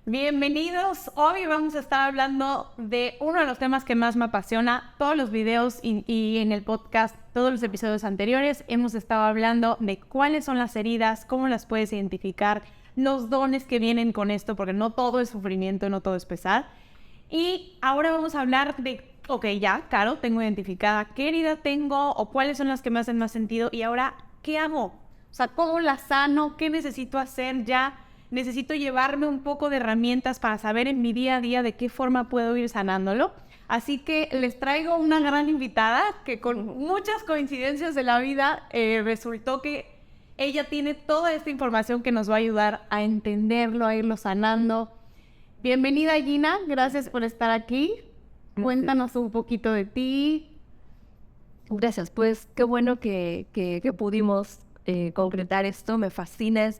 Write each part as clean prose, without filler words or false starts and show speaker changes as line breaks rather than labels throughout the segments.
Bienvenidos. Hoy vamos a estar hablando de uno de los temas que más me apasiona. Todos los videos y en el podcast, todos los episodios anteriores, hemos estado hablando de cuáles son las heridas, cómo las puedes identificar, los dones que vienen con esto, porque no todo es sufrimiento, no todo es pesar. Y ahora vamos a hablar de, ya, claro, tengo identificada qué herida tengo o cuáles son las que me hacen más sentido y ahora, ¿qué hago? O sea, ¿cómo la sano? ¿Qué necesito hacer ya? Necesito llevarme un poco de herramientas para saber en mi día a día de qué forma puedo ir sanándolo. Así que les traigo una gran invitada que con muchas coincidencias de la vida resultó que ella tiene toda esta información que nos va a ayudar a entenderlo, a irlo sanando. Bienvenida, Gina. Gracias por estar aquí. Cuéntanos un poquito de ti.
Gracias. Pues qué bueno que pudimos concretar esto. Me fascina.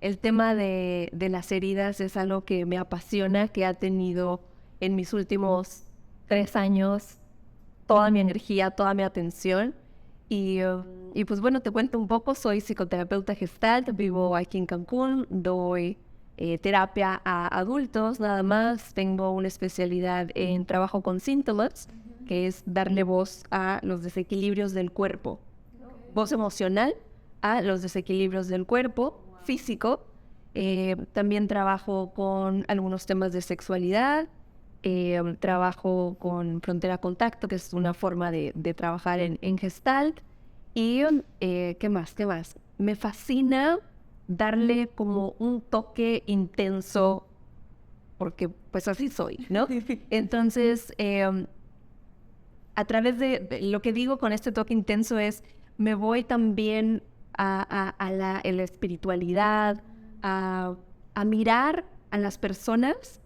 El tema de las heridas es algo que me apasiona, que ha tenido en mis últimos 3 años toda mi energía, toda mi atención. Y pues bueno, te cuento un poco. Soy psicoterapeuta Gestalt, vivo aquí en Cancún, doy terapia a adultos nada más. Tengo una especialidad en trabajo con síntomas, que es darle voz a los desequilibrios del cuerpo. Voz emocional a los desequilibrios del cuerpo físico. También trabajo con algunos temas de sexualidad, trabajo con frontera contacto, que es una forma de trabajar en Gestalt. Y ¿qué más? Me fascina darle como un toque intenso, porque pues así soy, ¿no? Entonces, a través de lo que digo con este toque intenso es, me voy también a la espiritualidad, a mirar a las personas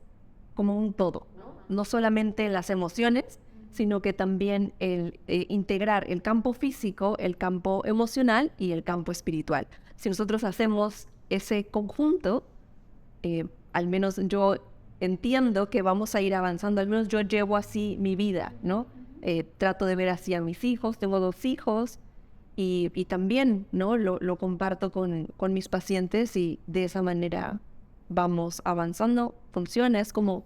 como un todo, no solamente las emociones, sino que también el integrar el campo físico, el campo emocional y el campo espiritual. Si nosotros hacemos ese conjunto, al menos yo entiendo que vamos a ir avanzando, al menos yo llevo así mi vida, ¿no? Trato de ver así a mis hijos, tengo 2 hijos, y también, ¿no? Lo comparto con mis pacientes y de esa manera vamos avanzando. Funciona, es como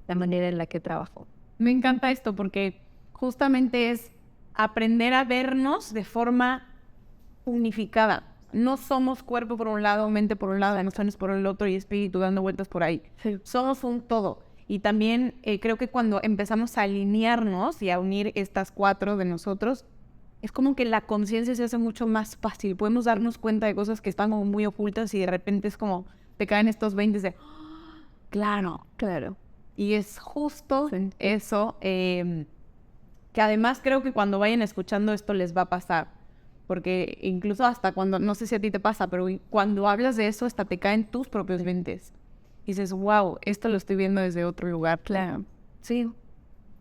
la manera en la que trabajo.
Me encanta esto porque justamente es aprender a vernos de forma unificada. No somos cuerpo por un lado, mente por un lado, emociones por el otro y espíritu dando vueltas por ahí.
Sí.
Somos un todo. Y también creo que cuando empezamos a alinearnos y a unir estas 4 de nosotros, es como que la conciencia se hace mucho más fácil. Podemos darnos cuenta de cosas que están como muy ocultas y de repente es como te caen estos 20 de claro. Y es justo eso, que además creo que cuando vayan escuchando esto les va a pasar. Porque incluso hasta cuando, no sé si a ti te pasa, pero cuando hablas de eso hasta te caen tus propios 20. Y dices, wow, esto lo estoy viendo desde otro lugar.
Claro, sí.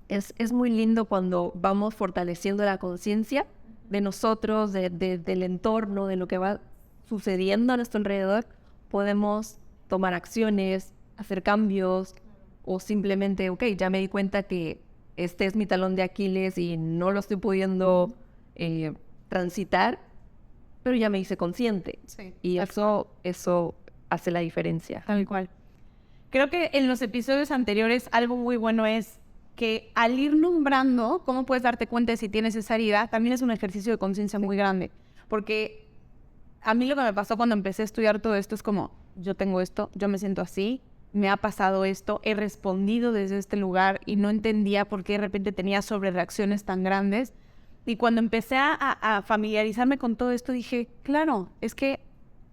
Es muy lindo cuando vamos fortaleciendo la conciencia de nosotros, del entorno, de lo que va sucediendo a nuestro alrededor. Podemos tomar acciones, hacer cambios o simplemente, ya me di cuenta que este es mi talón de Aquiles y no lo estoy pudiendo transitar, pero ya me hice consciente.
Sí.
Y eso hace la diferencia.
Tal cual. Creo que en los episodios anteriores algo muy bueno es que al ir nombrando cómo puedes darte cuenta de si tienes esa herida, también es un ejercicio de conciencia muy grande. Porque a mí lo que me pasó cuando empecé a estudiar todo esto es como, yo tengo esto, yo me siento así, me ha pasado esto, he respondido desde este lugar y no entendía por qué de repente tenía sobrereacciones tan grandes. Y cuando empecé a familiarizarme con todo esto, dije, claro, es que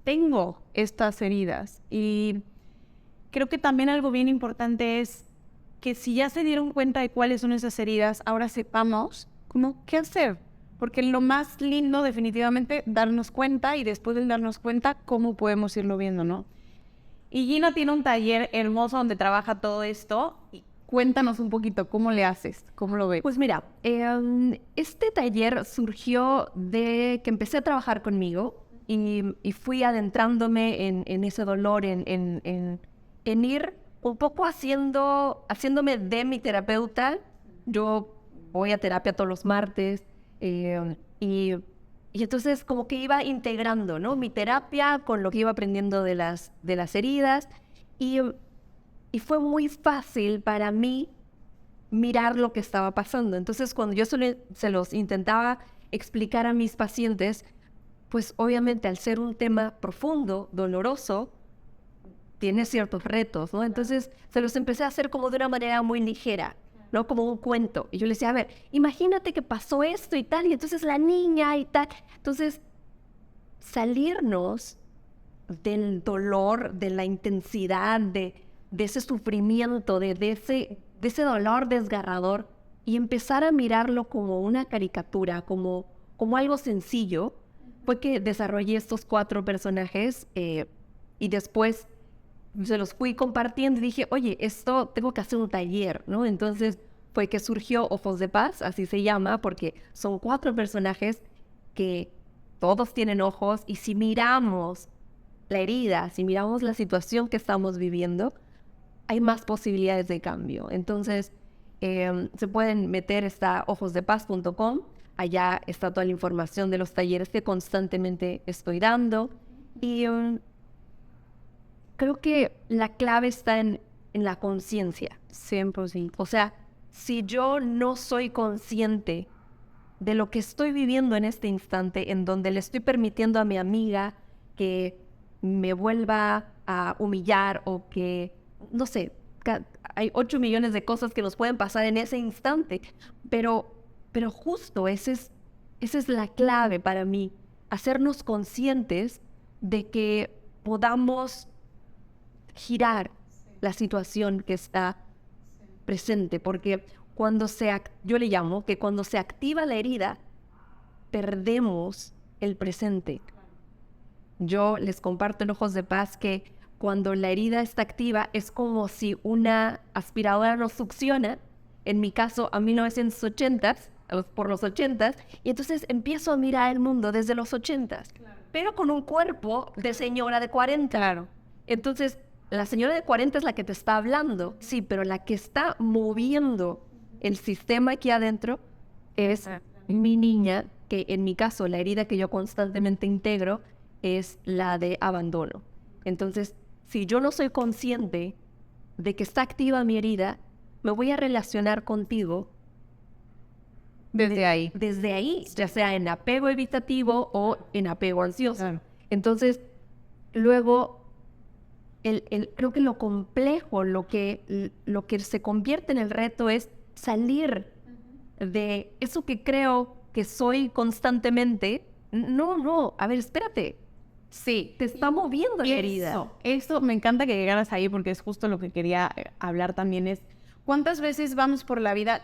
tengo estas heridas. Y creo que también algo bien importante es que si ya se dieron cuenta de cuáles son esas heridas, ahora sepamos cómo qué hacer. Porque lo más lindo, definitivamente, darnos cuenta y después de darnos cuenta, cómo podemos irlo viendo, ¿no? Y Gina tiene un taller hermoso donde trabaja todo esto. Y cuéntanos un poquito, ¿cómo le haces? ¿Cómo lo ves?
Pues mira, este taller surgió de que empecé a trabajar conmigo y fui adentrándome en ese dolor, en ir un poco haciéndome de mi terapeuta. Yo voy a terapia todos los martes y entonces como que iba integrando, ¿no? Mi terapia con lo que iba aprendiendo de las heridas y y fue muy fácil para mí mirar lo que estaba pasando. Entonces, cuando yo se los intentaba explicar a mis pacientes, pues obviamente al ser un tema profundo, doloroso, tiene ciertos retos, ¿no? Entonces, se los empecé a hacer como de una manera muy ligera, ¿no? Como un cuento. Y yo les decía, a ver, imagínate que pasó esto y tal, y entonces la niña y tal. Entonces, salirnos del dolor, de la intensidad, de ese sufrimiento, de ese dolor desgarrador, y empezar a mirarlo como una caricatura, como algo sencillo, fue que desarrollé estos 4 personajes y después se los fui compartiendo y dije, oye, esto tengo que hacer un taller, ¿no? Entonces fue que surgió Ojos de Paz, así se llama, porque son 4 personajes que todos tienen ojos, y si miramos la herida, si miramos la situación que estamos viviendo, hay más posibilidades de cambio. Entonces, se pueden meter, está ojosdepaz.com, allá está toda la información de los talleres que constantemente estoy dando. Y creo que la clave está en la conciencia.
100%.
O sea, si yo no soy consciente de lo que estoy viviendo en este instante, en donde le estoy permitiendo a mi amiga que me vuelva a humillar, o que, no sé, hay 8 millones de cosas que nos pueden pasar en ese instante, pero justo esa es la clave para mí, hacernos conscientes de que podamos girar la situación que está presente, porque yo le llamo que cuando se activa la herida, perdemos el presente. Yo les comparto en Ojos de Paz que cuando la herida está activa es como si una aspiradora nos succiona, en mi caso a 1980s, por los 80s, y entonces empiezo a mirar el mundo desde los 80s, pero con un cuerpo de señora de 40.
Claro.
Entonces, la señora de 40 es la que te está hablando, sí, pero la que está moviendo el sistema aquí adentro es mi niña, que en mi caso la herida que yo constantemente integro es la de abandono. Entonces, si yo no soy consciente de que está activa mi herida, me voy a relacionar contigo
Desde ahí.
desde ahí, ya sea en apego evitativo o en apego ansioso.
Claro.
Entonces, luego, creo que lo complejo, lo que se convierte en el reto es salir de eso que creo que soy constantemente. No, a ver, espérate.
Sí.
Te está moviendo la herida.
Eso, me encanta que llegaras ahí, porque es justo lo que quería hablar también, es cuántas veces vamos por la vida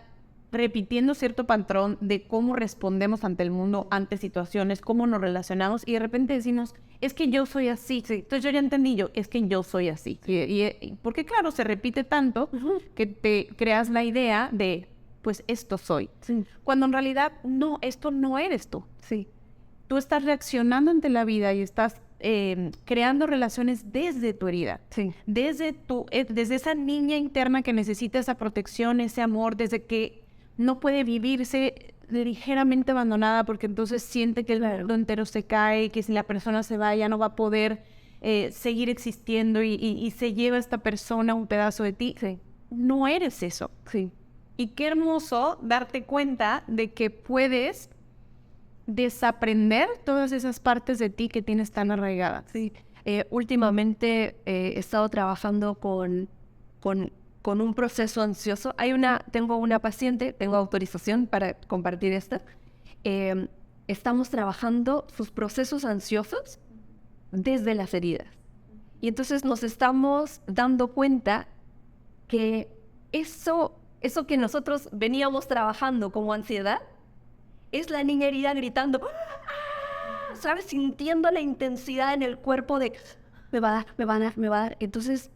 repitiendo cierto patrón de cómo respondemos ante el mundo, ante situaciones, cómo nos relacionamos, y de repente decimos, es que yo soy así. Sí. Entonces yo ya entendí, es que yo soy así. Y porque claro, se repite tanto que te creas la idea de, pues esto soy.
Sí.
Cuando en realidad, no, esto no eres tú.
Sí.
Tú estás reaccionando ante la vida y estás creando relaciones desde tu herida,
Sí.
desde esa niña interna que necesita esa protección, ese amor, desde que no puede vivirse ligeramente abandonada, porque entonces siente que el mundo entero se cae, que si la persona se va ya no va a poder seguir existiendo, y se lleva esta persona un pedazo de ti.
Sí.
No eres eso.
Sí.
Y qué hermoso darte cuenta de que puedes desaprender todas esas partes de ti que tienes tan arraigadas.
Sí. Últimamente he estado trabajando con un proceso ansioso. Tengo una paciente, tengo autorización para compartir esta. Estamos trabajando sus procesos ansiosos desde las heridas. Y entonces nos estamos dando cuenta que eso que nosotros veníamos trabajando como ansiedad, es la niña herida gritando, ¡ah! ¿Sabes? Sintiendo la intensidad en el cuerpo de, me va a dar. Entonces,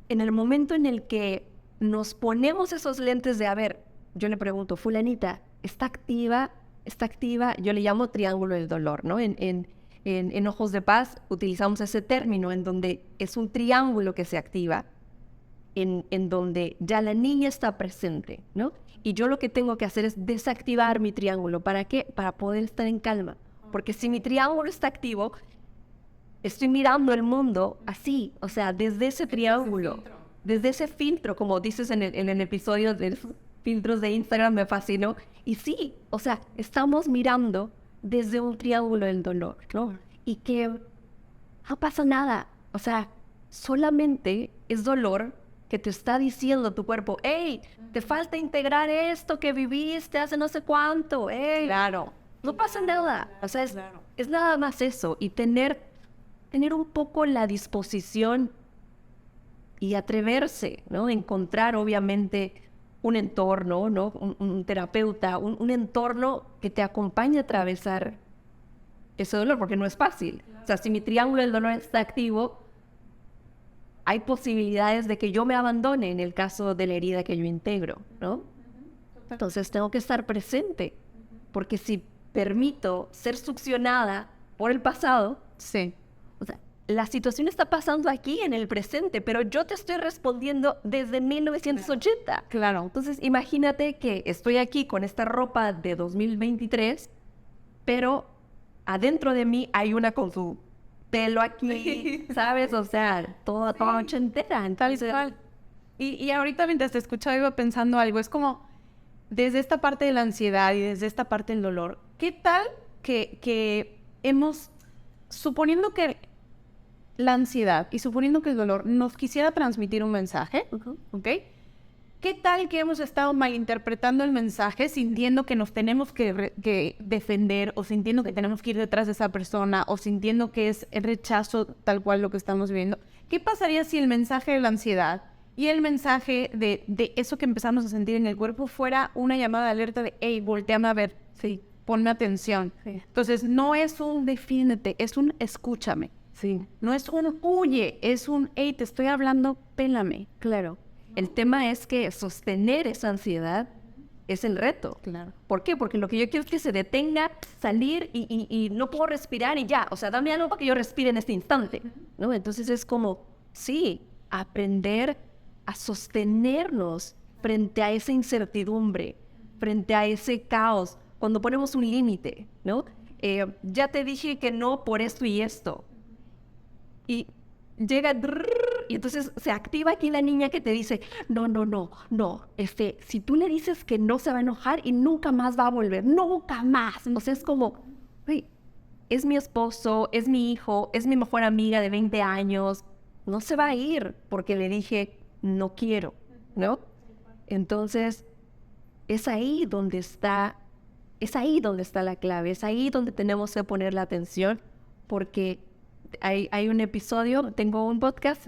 en el momento en el que nos ponemos esos lentes de, a ver, yo le pregunto, fulanita, ¿está activa? Yo le llamo triángulo del dolor, ¿no? En Ojos de Paz utilizamos ese término en donde es un triángulo que se activa, en donde ya la niña está presente, ¿no? Y yo lo que tengo que hacer es desactivar mi triángulo. ¿Para qué? Para poder estar en calma. Porque si mi triángulo está activo, estoy mirando el mundo así, o sea, desde ese triángulo. desde ese filtro, como dices en el episodio de los filtros de Instagram, me fascinó. Y sí, o sea, estamos mirando desde un triángulo del dolor, ¿no? Y que no pasa nada. O sea, solamente es dolor que te está diciendo tu cuerpo, hey, te falta integrar esto que viviste hace no sé cuánto, hey.
Claro.
No pasa nada. O sea, es nada más eso. Y tener un poco la disposición y atreverse, ¿no? Encontrar, obviamente, un entorno, ¿no? Un terapeuta, un entorno que te acompañe a atravesar ese dolor, porque no es fácil. O sea, si mi triángulo del dolor está activo, hay posibilidades de que yo me abandone en el caso de la herida que yo integro, ¿no? Entonces tengo que estar presente, porque si permito ser succionada por el pasado,
Sí.
o sea, la situación está pasando aquí en el presente, pero yo te estoy respondiendo desde 1980.
Claro.
Entonces, imagínate que estoy aquí con esta ropa de 2023, pero adentro de mí hay una con su pelo aquí, ¿sabes? O sea, toda ochentera. Entonces,
Y ahorita mientras te escuchaba iba pensando algo, es como desde esta parte de la ansiedad y desde esta parte del dolor, ¿qué tal que hemos, suponiendo que la ansiedad y suponiendo que el dolor nos quisiera transmitir un mensaje, ¿ok? ¿Qué tal que hemos estado malinterpretando el mensaje, sintiendo que nos tenemos que defender o sintiendo que tenemos que ir detrás de esa persona o sintiendo que es el rechazo tal cual lo que estamos viviendo? ¿Qué pasaría si el mensaje de la ansiedad y el mensaje de eso que empezamos a sentir en el cuerpo fuera una llamada de alerta de, hey, volteame a ver,
sí,
ponme atención?
Sí.
Entonces, no es un defiéndete, es un escúchame.
sí,
No es un huye, es un, hey, te estoy hablando, pélame.
claro. El tema es que sostener esa ansiedad es el reto.
Claro.
¿Por qué? Porque lo que yo quiero es que se detenga, salir y no puedo respirar y ya. O sea, dame algo para que yo respire en este instante, ¿no? Entonces es como, sí, aprender a sostenernos frente a esa incertidumbre, frente a ese caos, cuando ponemos un límite, ¿no? Ya te dije que no por esto y esto. Y llega y entonces se activa aquí la niña que te dice, no, si tú le dices que no, se va a enojar y nunca más va a volver, nunca más. O sea, es como, "Uy, es mi esposo, es mi hijo, es mi mejor amiga de 20 años, no se va a ir porque le dije no quiero", ¿no? Entonces, es ahí donde está la clave, es ahí donde tenemos que poner la atención, porque hay un episodio, tengo un podcast,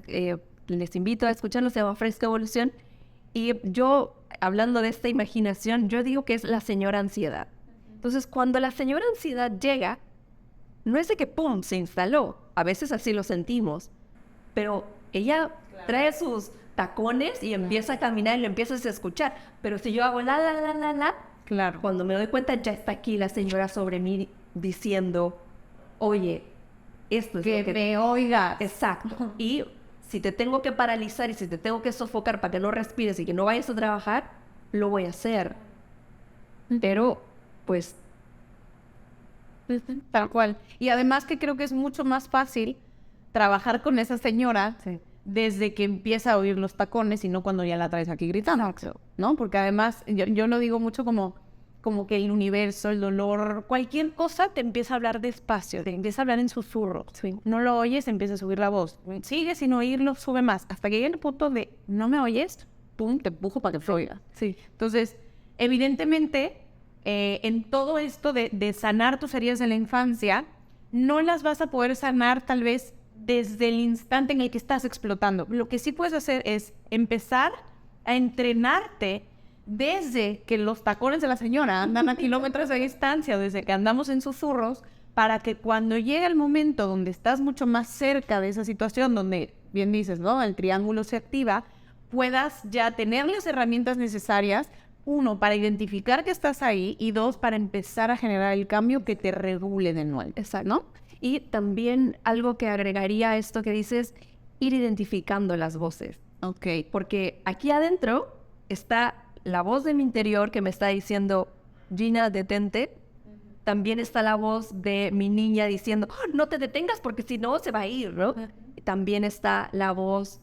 les invito a escucharlo, se llama Fresca Evolución, y yo, hablando de esta imaginación, yo digo que es la señora ansiedad. Entonces, cuando la señora ansiedad llega, no es de que ¡pum!, se instaló, a veces así lo sentimos, pero ella trae sus tacones y empieza a caminar y lo empiezas a escuchar, pero si yo hago la,
Claro.
cuando me doy cuenta ya está aquí la señora sobre mí diciendo, oye, esto es
Que
lo que
me oigas.
Exacto. Y si te tengo que paralizar y si te tengo que sofocar para que no respires y que no vayas a trabajar, lo voy a hacer. Pero, pues,
Tal cual. Y además que creo que es mucho más fácil trabajar con esa señora
sí.
desde que empieza a oír los tacones y no cuando ya la traes aquí gritando, ¿no? Porque además yo lo digo mucho como que el universo, el dolor, cualquier cosa te empieza a hablar despacio, te empieza a hablar en susurros.
Sí.
No lo oyes, empieza a subir la voz. Sigue sin oírlo, sube más. Hasta que llegue el punto de, no me oyes, pum, te empujo para que se oiga.
Sí.
Entonces, evidentemente, en todo esto de sanar tus heridas de la infancia, no las vas a poder sanar tal vez desde el instante en el que estás explotando. Lo que sí puedes hacer es empezar a entrenarte desde que los tacones de la señora andan a kilómetros de distancia, desde que andamos en susurros, para que cuando llegue el momento donde estás mucho más cerca de esa situación, donde, bien dices, ¿no?, el triángulo se activa, puedas ya tener las herramientas necesarias, uno, para identificar que estás ahí, y dos, para empezar a generar el cambio que te regule de nuevo.
Exacto. ¿No? Y también algo que agregaría a esto que dices, ir identificando las voces.
Ok.
Porque aquí adentro está la voz de mi interior que me está diciendo, Gina, detente. También está la voz de mi niña diciendo, oh, no te detengas porque si no se va a ir, ¿no? También está la voz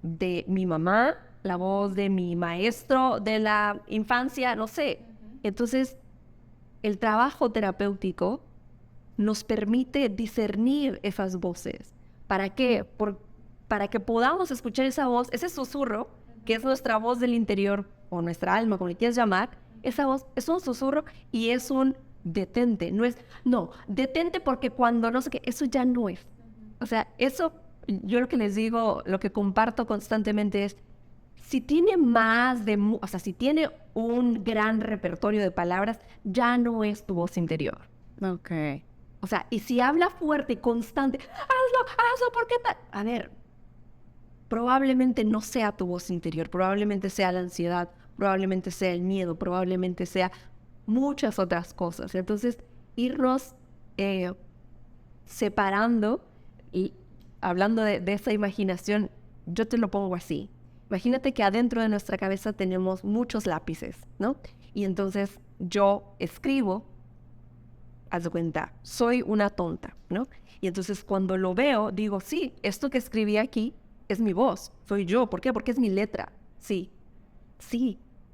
de mi mamá, la voz de mi maestro de la infancia, no sé. Entonces, el trabajo terapéutico nos permite discernir esas voces. ¿Para qué? Para que podamos escuchar esa voz, ese susurro, que es nuestra voz del interior, o nuestra alma, como le quieras llamar. Esa voz es un susurro y es un detente. No, detente porque cuando no sé qué, eso ya no es. O sea, eso, yo lo que les digo, lo que comparto constantemente es, si tiene si tiene un gran repertorio de palabras, ya no es tu voz interior.
Ok.
O sea, y si habla fuerte y constante, hazlo, ¿por qué tal? A ver, probablemente no sea tu voz interior, probablemente sea la ansiedad, probablemente sea el miedo, probablemente sea muchas otras cosas. Entonces, irnos separando y hablando de esa imaginación, yo te lo pongo así. Imagínate que adentro de nuestra cabeza tenemos muchos lápices, ¿no? Y entonces yo escribo, haz de cuenta, soy una tonta, ¿no? Y entonces cuando lo veo, digo, sí, esto que escribí aquí es mi voz, soy yo. ¿Por qué? Porque es mi letra. Sí,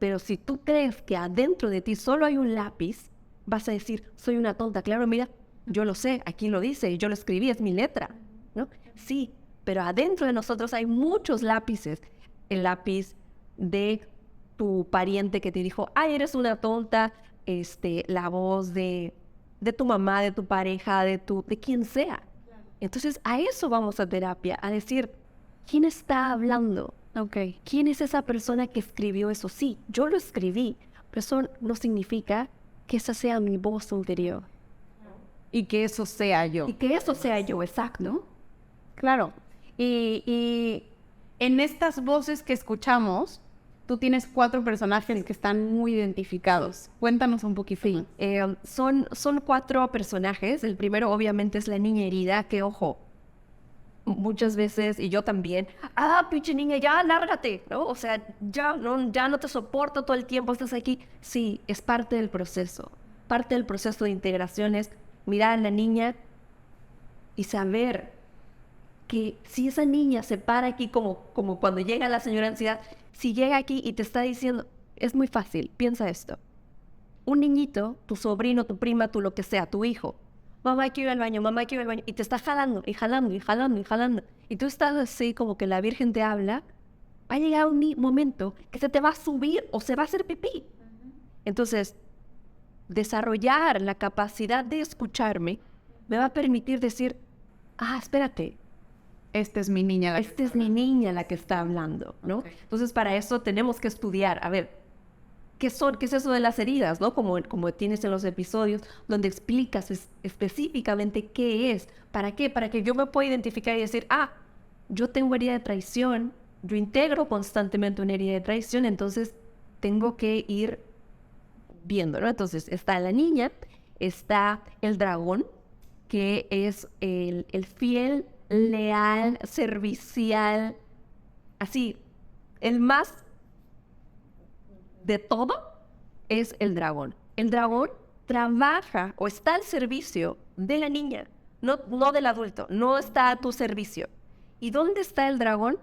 pero si tú crees que adentro de ti solo hay un lápiz, vas a decir, soy una tonta. Claro, mira, yo lo sé, aquí lo dice, yo lo escribí, es mi letra, ¿no? Sí, pero adentro de nosotros hay muchos lápices. El lápiz de tu pariente que te dijo, ay, eres una tonta, la voz de tu mamá, de tu pareja, de quien sea. Entonces, a eso vamos a terapia, a decir, ¿quién está hablando?
Ok.
¿Quién es esa persona que escribió eso? Sí, yo lo escribí, pero eso no significa que esa sea mi voz interior.
Y que eso sea yo.
Y que eso sea yo, exacto.
Claro. Y en estas voces que escuchamos, tú tienes 4 personajes que están muy identificados. Cuéntanos un poquito.
Son 4 personajes. El primero obviamente es la niña herida, que ojo, muchas veces, y yo también, pinche niña, ya lárgate, ¿no? O sea, ya no te soporto todo el tiempo, estás aquí. Sí, es parte del proceso. Parte del proceso de integración es mirar a la niña y saber que si esa niña se para aquí como cuando llega la señora ansiedad, si llega aquí y te está diciendo, es muy fácil, piensa esto. Un niñito, tu sobrino, tu prima, tu lo que sea, tu hijo, mamá quiero ir al baño, mamá quiero ir al baño, y te está jalando, y jalando, y jalando, y jalando. Y tú estás así como que la Virgen te habla, va a llegar un momento que se te va a subir o se va a hacer pipí. Entonces, desarrollar la capacidad de escucharme me va a permitir decir, espérate,
Esta es mi niña.
esta es mi niña la que está hablando, ¿no?
Okay.
Entonces, para eso tenemos que estudiar, a ver, ¿qué es eso de las heridas, no? Como tienes en los episodios, donde explicas específicamente qué es, para qué, para que yo me pueda identificar y decir, yo tengo herida de traición, yo integro constantemente una herida de traición, entonces tengo que ir viendo, ¿no? Entonces, está la niña, está el dragón, que es el fiel, leal, servicial, así, el más de todo es el dragón. El dragón trabaja o está al servicio de la niña, no del adulto, no está a tu servicio. ¿Y dónde está el dragón?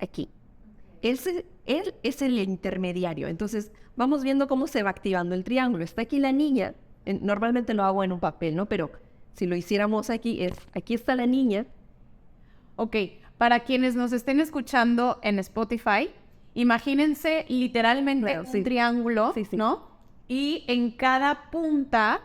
Aquí. Él es el intermediario. Entonces, vamos viendo cómo se va activando el triángulo. Está aquí la niña. Normalmente lo hago en un papel, ¿no? Pero si lo hiciéramos aquí, aquí está la niña.
Ok, para quienes nos estén escuchando en Spotify, imagínense literalmente un triángulo, ¿no? Y en cada punta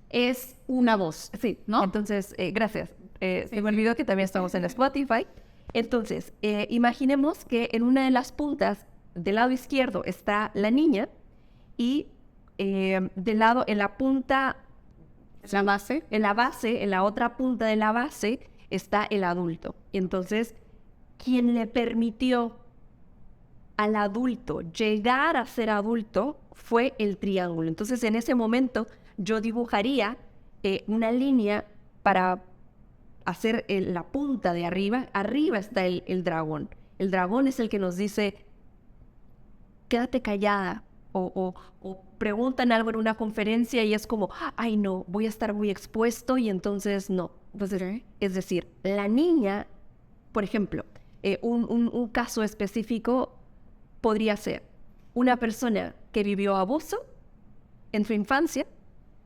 es una voz,
Sí,
¿no?
Entonces, gracias. Se me olvidó que también estamos en Spotify. Entonces, imaginemos que en una de las puntas del lado izquierdo está la niña y del lado, en la punta,
La base.
en la otra punta de la base está el adulto. Y entonces, quien le permitió al adulto llegar a ser adulto fue el triángulo. Entonces, en ese momento, yo dibujaría una línea para hacer la punta de arriba. Arriba está el dragón. El dragón es el que nos dice, quédate callada. O preguntan algo en una conferencia y es como, ay no, voy a estar muy expuesto y entonces no. Entonces, es decir, la niña, por ejemplo, un caso específico podría ser una persona que vivió abuso en su infancia,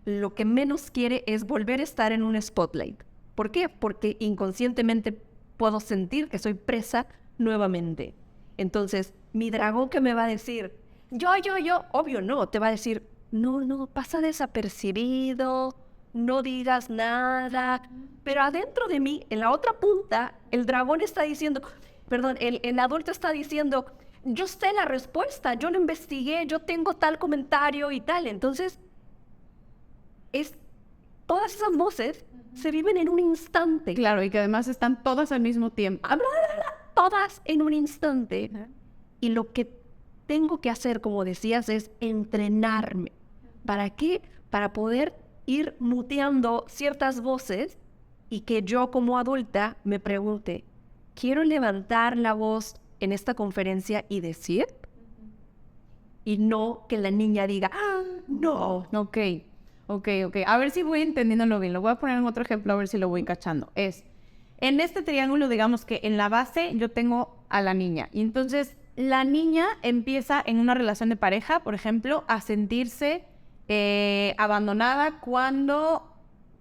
lo que menos quiere es volver a estar en un spotlight. ¿Por qué? Porque inconscientemente puedo sentir que soy presa nuevamente. Entonces, mi dragón que me va a decir, yo, obvio no, te va a decir, no, pasa desapercibido, no digas nada. Pero adentro de mí, en la otra punta, el dragón está diciendo, el adulto está diciendo, yo sé la respuesta, yo lo investigué, yo tengo tal comentario y tal. Entonces, todas esas voces se viven en un instante.
Claro, y que además están todas al mismo tiempo.
Todas en un instante. Y lo que tengo que hacer, como decías, es entrenarme. ¿Para qué? Para poder ir muteando ciertas voces y que yo como adulta me pregunte, ¿quiero levantar la voz en esta conferencia y decir? Y no que la niña diga, no.
Ok. A ver si voy entendiéndolo bien. Lo voy a poner en otro ejemplo a ver si lo voy cachando. En este triángulo, digamos que en la base yo tengo a la niña. Y entonces la niña empieza en una relación de pareja, por ejemplo, a sentirse abandonada cuando,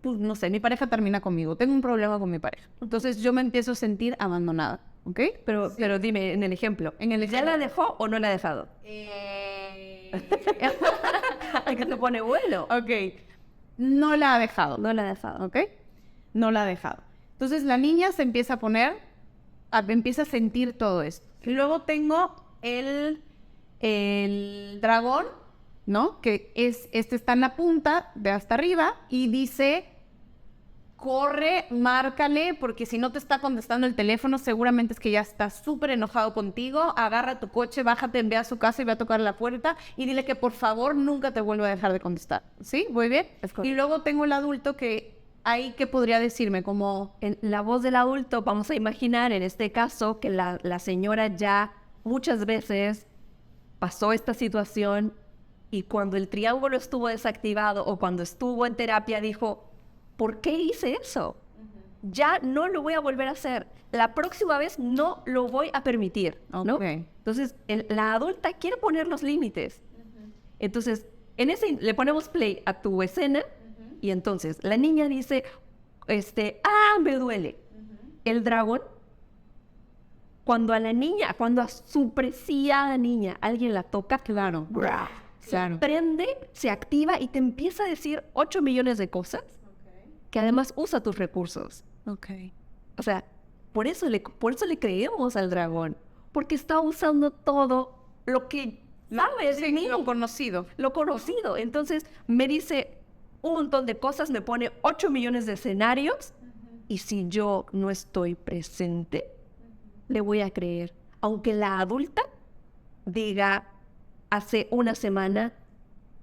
pues, no sé, mi pareja termina conmigo. Tengo un problema con mi pareja. Entonces yo me empiezo a sentir abandonada. ¿Ok?
Pero dime, en el ejemplo, ¿ya la dejó o no la ha dejado? Que se pone bueno.
Ok. No la ha dejado.
No la ha dejado.
¿Ok? No la ha dejado. Entonces la niña se empieza a poner, empieza a sentir todo esto. Luego tengo el dragón, ¿no? Que está en la punta de hasta arriba y dice, corre, márcale, porque si no te está contestando el teléfono, seguramente es que ya está súper enojado contigo. Agarra tu coche, bájate, ve a su casa y ve a tocar la puerta y dile que por favor nunca te vuelva a dejar de contestar. ¿Sí? ¿Muy bien? Y luego tengo el adulto que ahí, ¿qué podría decirme? Como
en la voz del adulto, vamos a imaginar en este caso que la señora ya muchas veces pasó esta situación y cuando el triángulo estuvo desactivado o cuando estuvo en terapia dijo, ¿por qué hice eso? Ya no lo voy a volver a hacer. La próxima vez no lo voy a permitir, ¿no?
Okay.
Entonces, la adulta quiere poner los límites. Entonces, le ponemos play a tu escena y entonces la niña dice, me duele. El dragón, cuando a su preciada niña alguien la toca,
claro.
Se prende, se activa y te empieza a decir 8 millones de cosas que además usa tus recursos.
Okay.
O sea, por eso le creemos al dragón, porque está usando todo lo que sabes de mí.
Lo conocido.
Lo conocido. Entonces me dice un montón de cosas, me pone 8 millones de escenarios y si yo no estoy presente, le voy a creer. Aunque la adulta diga hace una semana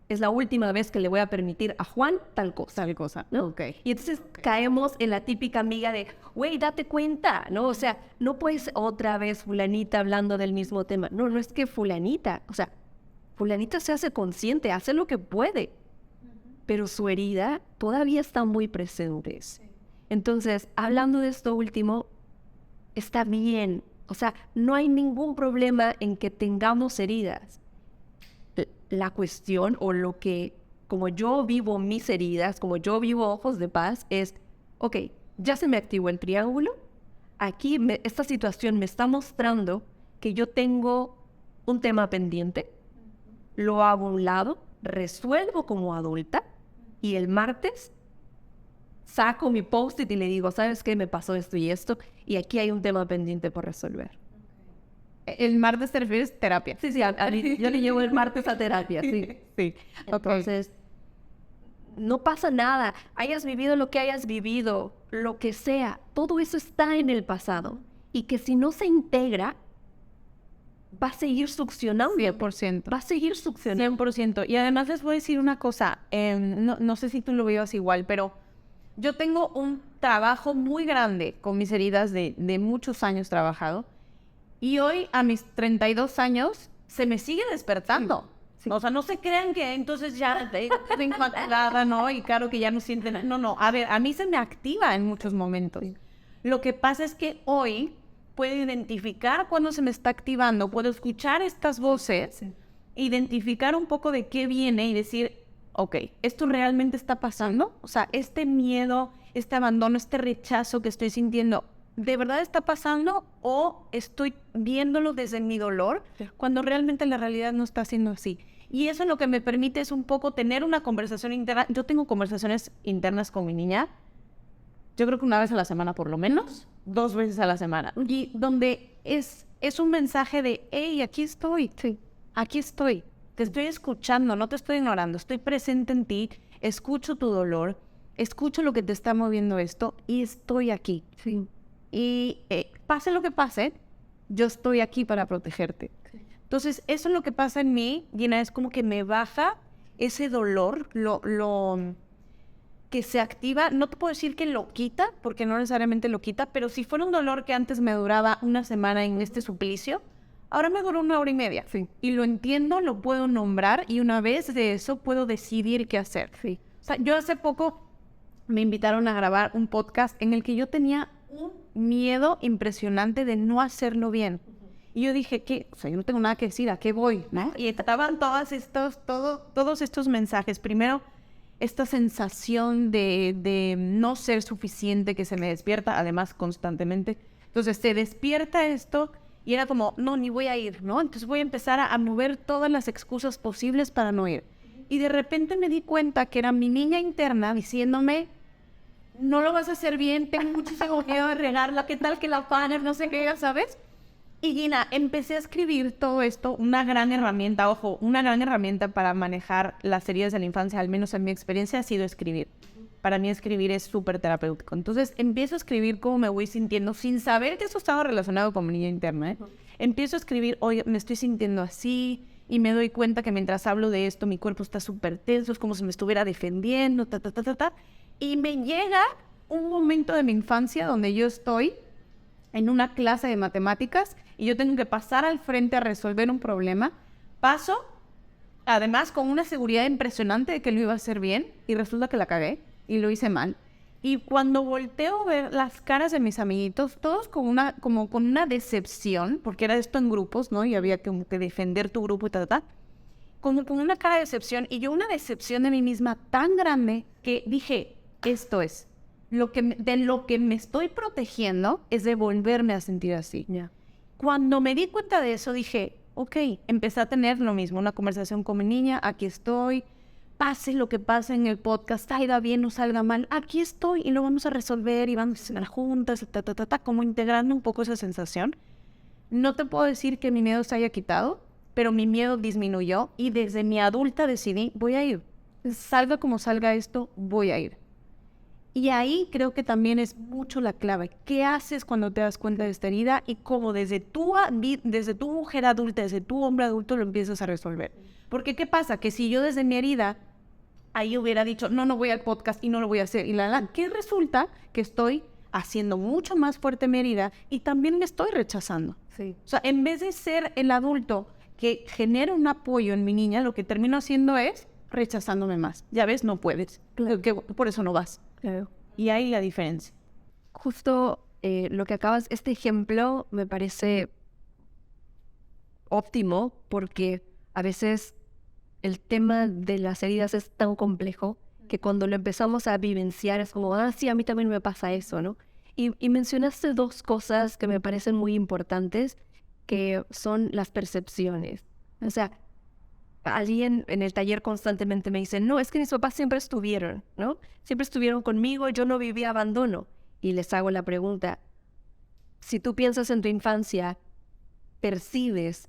es la última vez que le voy a permitir a Juan tal cosa, ¿no?
Okay.
Y entonces caemos en la típica amiga de, güey, date cuenta, ¿no? O sea, no puedes otra vez fulanita hablando del mismo tema. No es que fulanita, o sea, fulanita se hace consciente, hace lo que puede, pero su herida todavía está muy presente. Entonces, hablando de esto último, está bien, o sea, no hay ningún problema en que tengamos heridas. La cuestión o lo que, como yo vivo mis heridas, como yo vivo Ojos de Paz, es, ok, ya se me activó el triángulo, aquí esta situación me está mostrando que yo tengo un tema pendiente, lo hago a un lado, resuelvo como adulta y el martes saco mi post-it y le digo, ¿sabes qué? Me pasó esto y esto y aquí hay un tema pendiente por resolver.
¿El martes te refieres terapia?
Sí, yo le llevo el martes a terapia, sí.
Sí.
Entonces, no pasa nada. Hayas vivido lo que hayas vivido, lo que sea, todo eso está en el pasado. Y que si no se integra, va a seguir succionando.
100%.
Va a seguir succionando.
100%. Y además les voy a decir una cosa, no sé si tú lo veas igual, pero yo tengo un trabajo muy grande con mis heridas de muchos años trabajado. Y hoy, a mis 32 años, se me sigue despertando. Sí. O sea, no se crean que entonces ya estoy inmaculada, ¿no? Y claro que ya no sienten nada. No. A ver, a mí se me activa en muchos momentos. Sí. Lo que pasa es que hoy puedo identificar cuando se me está activando, puedo escuchar estas voces, identificar un poco de qué viene y decir, ok, ¿esto realmente está pasando? O sea, este miedo, este abandono, este rechazo que estoy sintiendo, ¿de verdad está pasando o estoy viéndolo desde mi dolor cuando realmente la realidad no está siendo así? Y eso lo que me permite es un poco tener una conversación interna. Yo tengo conversaciones internas con mi niña, yo creo que una vez a la semana por lo menos, 2 veces a la semana. Y donde es un mensaje de, hey, aquí estoy, aquí estoy. Te estoy escuchando, no te estoy ignorando, estoy presente en ti, escucho tu dolor, escucho lo que te está moviendo esto y estoy aquí.
Sí.
Y pase lo que pase, yo estoy aquí para protegerte. Entonces, eso es lo que pasa en mí, Gina, es como que me baja ese dolor, lo que se activa. No te puedo decir que lo quita, porque no necesariamente lo quita, pero si fuera un dolor que antes me duraba una semana en este suplicio, ahora me duró 1 hora y media.
Sí.
Y lo entiendo, lo puedo nombrar y una vez de eso puedo decidir qué hacer.
Sí.
O sea, yo hace poco me invitaron a grabar un podcast en el que yo tenía un miedo impresionante de no hacerlo bien. Y yo dije, ¿qué? O sea, yo no tengo nada que decir, ¿a qué voy? ¿No? Y estaban todos estos mensajes. Primero, esta sensación de no ser suficiente que se me despierta, además constantemente. Entonces, se despierta esto y era como, no, ni voy a ir, ¿no? Entonces voy a empezar a mover todas las excusas posibles para no ir. Y de repente me di cuenta que era mi niña interna diciéndome, no lo vas a hacer bien, tengo muchísimo miedo de regarla, ¿qué tal que la panel, no sé qué, ¿sabes? Y Gina, empecé a escribir todo esto, una gran herramienta, ojo, una gran herramienta para manejar las heridas de la infancia, al menos en mi experiencia, ha sido escribir. Para mí escribir es súper terapéutico. Entonces empiezo a escribir cómo me voy sintiendo, sin saber que eso estaba relacionado con mi niña interna, ¿eh? Empiezo a escribir, oye, me estoy sintiendo así, y me doy cuenta que mientras hablo de esto, mi cuerpo está súper tenso, es como si me estuviera defendiendo, y me llega un momento de mi infancia donde yo estoy en una clase de matemáticas y yo tengo que pasar al frente a resolver un problema. Paso, además, con una seguridad impresionante de que lo iba a hacer bien y resulta que la cagué y lo hice mal. Y cuando volteo a ver las caras de mis amiguitos, todos con una decepción, porque era esto en grupos, ¿no? Y había que defender tu grupo y con una cara de decepción, y yo una decepción de mí misma tan grande que dije, esto es, de lo que me estoy protegiendo es de volverme a sentir así.
Yeah.
Cuando me di cuenta de eso dije, ok, empecé a tener lo mismo, una conversación con mi niña, aquí estoy, pase lo que pase en el podcast, salga bien o salga mal, aquí estoy y lo vamos a resolver y vamos a cenar juntas, como integrando un poco esa sensación. No te puedo decir que mi miedo se haya quitado, pero mi miedo disminuyó y desde mi adulta decidí, voy a ir. Salga como salga esto, voy a ir. Y ahí creo que también es mucho la clave. ¿Qué haces cuando te das cuenta de esta herida? Y cómo desde tu mujer adulta, desde tu hombre adulto lo empiezas a resolver. Porque ¿qué pasa? Que si yo desde mi herida ahí hubiera dicho, no voy al podcast y no lo voy a hacer. Y ¿qué resulta? Que estoy haciendo mucho más fuerte mi herida y también me estoy rechazando.
Sí.
O sea, en vez de ser el adulto que genera un apoyo en mi niña, lo que termino haciendo es rechazándome más. Ya ves, no puedes.
Claro.
Por eso no vas.
Claro.
Y ahí la diferencia.
Justo lo que acabas, este ejemplo me parece óptimo porque a veces el tema de las heridas es tan complejo que cuando lo empezamos a vivenciar es como, sí, a mí también me pasa eso, ¿no? Y mencionaste 2 cosas que me parecen muy importantes, que son las percepciones. O sea, alguien en el taller constantemente me dice, no, es que mis papás siempre estuvieron, ¿no? Siempre estuvieron conmigo, yo no viví abandono. Y les hago la pregunta, si tú piensas en tu infancia, ¿percibes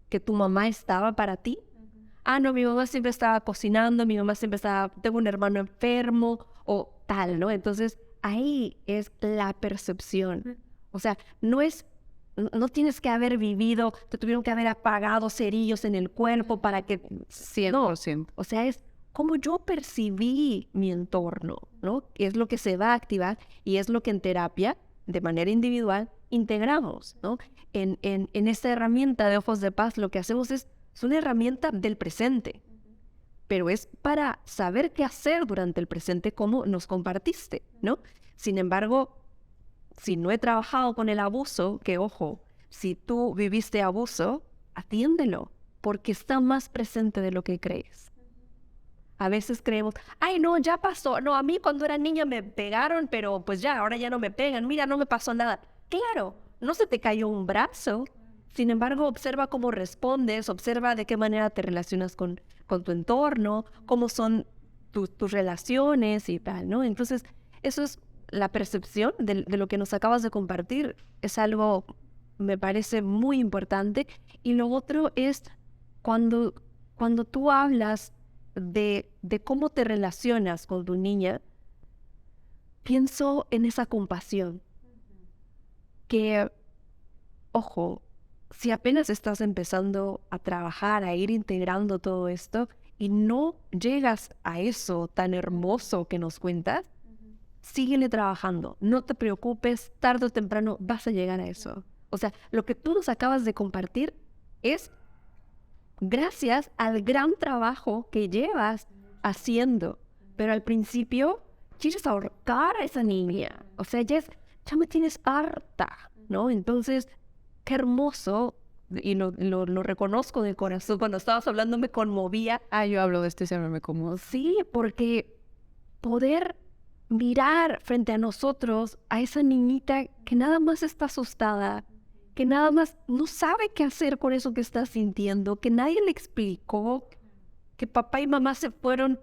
que tu mamá estaba para ti? No, mi mamá siempre estaba cocinando, mi mamá siempre estaba, tengo un hermano enfermo o tal, ¿no? Entonces, ahí es la percepción. O sea, no tienes que haber vivido, te tuvieron que haber apagado cerillos en el cuerpo para que...
100%.
No, o sea, es como yo percibí mi entorno, ¿no? Es lo que se va a activar y es lo que en terapia, de manera individual, integramos, ¿no? En esta herramienta de Ojos de Paz, lo que hacemos es una herramienta del presente, pero es para saber qué hacer durante el presente, como nos compartiste, ¿no? Sin embargo, si no he trabajado con el abuso, que ojo, si tú viviste abuso, atiéndelo, porque está más presente de lo que crees. A veces creemos, ay, no, ya pasó. No, a mí cuando era niña me pegaron, pero pues ya, ahora ya no me pegan. Mira, no me pasó nada. Claro, no se te cayó un brazo. Sin embargo, observa cómo respondes, observa de qué manera te relacionas con tu entorno, cómo son tus relaciones y tal, ¿no? Entonces, eso es la percepción de lo que nos acabas de compartir. Es algo, me parece muy importante. Y lo otro es cuando tú hablas de cómo te relacionas con tu niña, pienso en esa compasión. Que, ojo, si apenas estás empezando a trabajar, a ir integrando todo esto y no llegas a eso tan hermoso que nos cuentas, síguele trabajando. No te preocupes, tarde o temprano vas a llegar a eso. O sea, lo que tú nos acabas de compartir es gracias al gran trabajo que llevas haciendo. Pero al principio quieres ahorcar a esa niña. O sea, ya me tienes harta, ¿no? Entonces, qué hermoso, y lo reconozco de corazón. Cuando estabas hablando me conmovía.
Yo hablo de este siempre me conmuevo.
Sí, porque poder mirar frente a nosotros a esa niñita que nada más está asustada, que nada más no sabe qué hacer con eso que está sintiendo, que nadie le explicó, que papá y mamá se fueron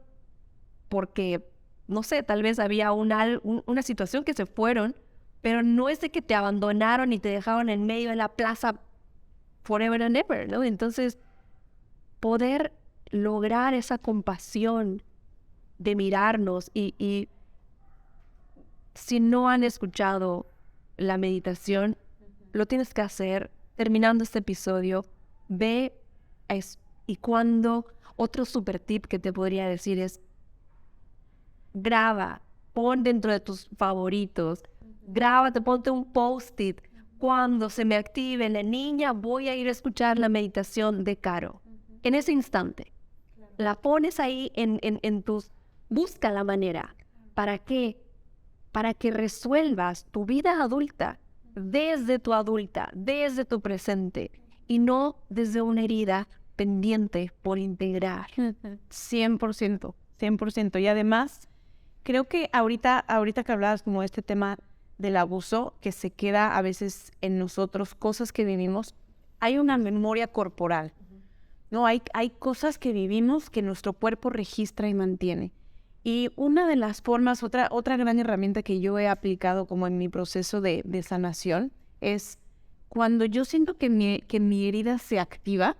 porque, no sé, tal vez había una situación que se fueron, pero no es de que te abandonaron y te dejaron en medio de la plaza forever and ever, ¿no? Entonces, poder lograr esa compasión de mirarnos y si no han escuchado la meditación, lo tienes que hacer terminando este episodio. Ve y cuando otro super tip que te podría decir es graba, pon dentro de tus favoritos, grábate, ponte un post-it. Cuando se me active la niña, voy a ir a escuchar la meditación de Caro. En ese instante, la pones ahí en tus... Busca la manera. ¿Para qué? Para que resuelvas tu vida adulta desde desde tu presente y no desde una herida pendiente por integrar.
100%, 100%. Y además, creo que ahorita que hablabas como de este tema del abuso que se queda a veces en nosotros, cosas que vivimos, hay una memoria corporal, ¿no? Hay cosas que vivimos que nuestro cuerpo registra y mantiene. Y una de las formas, otra gran herramienta que yo he aplicado como en mi proceso de sanación es cuando yo siento que mi herida se activa.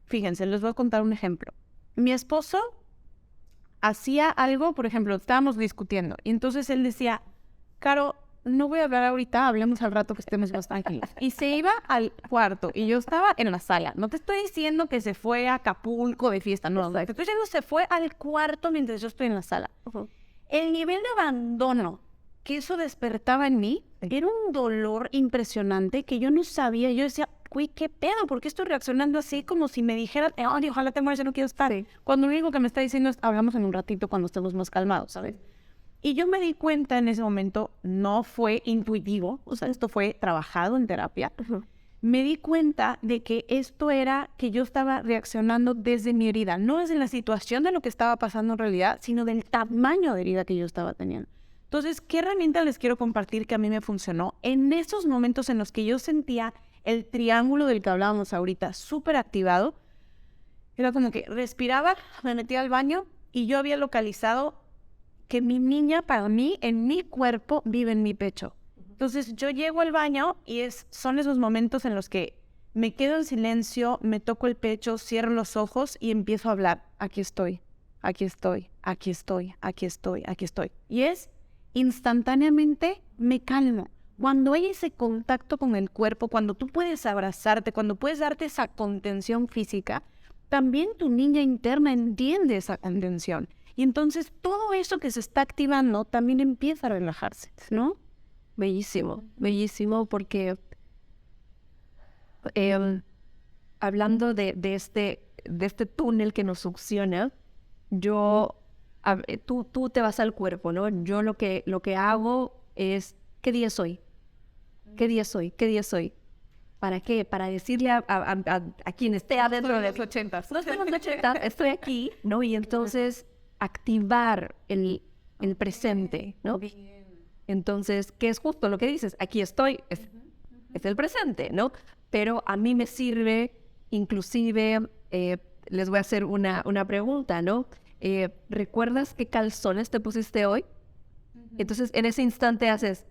Fíjense, les voy a contar un ejemplo. Mi esposo hacía algo, por ejemplo, estábamos discutiendo y entonces él decía, Caro, no voy a hablar ahorita, hablemos al rato que estemos más tranquilos. Y se iba al cuarto y yo estaba en la sala. No te estoy diciendo que se fue a Acapulco de fiesta, no. Te estoy diciendo que se fue al cuarto mientras yo estoy en la sala. El nivel de abandono que eso despertaba en mí era un dolor impresionante que yo no sabía. Yo decía, uy, ¿qué pedo? ¿Por qué estoy reaccionando así como si me dijeran, ay, ojalá te mueras, yo no quiero estar? Cuando lo único que me está diciendo es, hablamos en un ratito cuando estemos más calmados, ¿sabes? Y yo me di cuenta en ese momento, no fue intuitivo, o sea, esto fue trabajado en terapia. Me di cuenta de que esto era que yo estaba reaccionando desde mi herida, no desde la situación de lo que estaba pasando en realidad, sino del tamaño de herida que yo estaba teniendo. Entonces, ¿qué herramienta les quiero compartir que a mí me funcionó? En esos momentos en los que yo sentía el triángulo del que hablábamos ahorita súper activado, era como que respiraba, me metía al baño y yo había localizado que mi niña, para mí, en mi cuerpo, vive en mi pecho. Entonces, yo llego al baño y son esos momentos en los que me quedo en silencio, me toco el pecho, cierro los ojos y empiezo a hablar. Aquí estoy, aquí estoy, aquí estoy, aquí estoy, aquí estoy. Y instantáneamente me calmo. Cuando hay ese contacto con el cuerpo, cuando tú puedes abrazarte, cuando puedes darte esa contención física, también tu niña interna entiende esa contención. Y entonces todo eso que se está activando también empieza a relajarse, ¿no?
Bellísimo, bellísimo, porque hablando de este túnel que nos succiona, tú te vas al cuerpo, ¿no? Yo lo que hago es, ¿qué día es hoy? ¿Qué día soy? ¿Qué día soy? ¿Para qué? Para decirle a quien esté adentro de los 80. No estoy en los 80, estoy aquí, ¿no? Y entonces activar el presente, ¿no? Entonces, ¿qué es justo lo que dices? Aquí estoy, es el presente, ¿no? Pero a mí me sirve, inclusive, les voy a hacer una pregunta, ¿no? ¿Recuerdas qué calzones te pusiste hoy? Entonces, en ese instante haces,